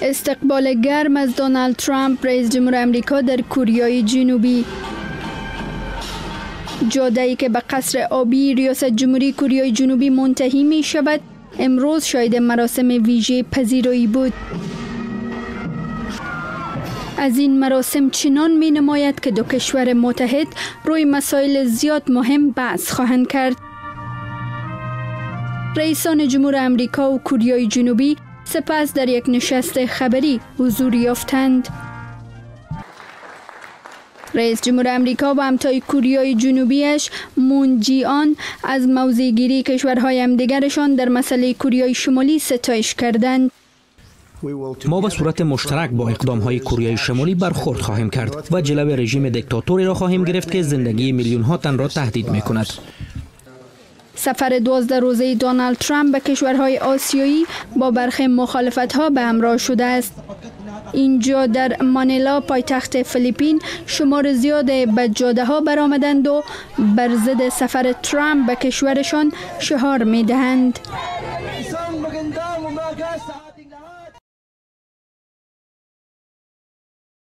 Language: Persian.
استقبال گرم از دونالد ترامپ رئیس جمهور آمریکا در کره جنوبی. جاده‌ای که به قصر آبی ریاست جمهوری کره جنوبی منتهی می شود امروز شاهد مراسم ویژه پذیرایی بود. از این مراسم چنان می نماید که دو کشور متحد روی مسائل زیاد مهم بحث خواهند کرد. رئیسان جمهور آمریکا و کره جنوبی سپس در یک نشست خبری حضور یافتند. رئیس جمهور آمریکا و همتای کره جنوبیش مون جی آن از موضع‌گیری کشورهای همدیگرشان در مسئله کره شمالی ستایش کردند. ما به صورت مشترک با اقدام‌های کره شمالی برخورد خواهیم کرد و جلوی رژیم دیکتاتوری را خواهیم گرفت که زندگی میلیون‌ها تن را تهدید می‌کند. سفر 12 روزه دونالد ترامپ به کشورهای آسیایی با برخی مخالفت‌ها به همراه شده است. اینجا در مانیلا پایتخت فیلیپین شمار زیاد به جاده‌ها برآمدند و بر ضد سفر ترامپ به کشورشان شعار می‌دهند.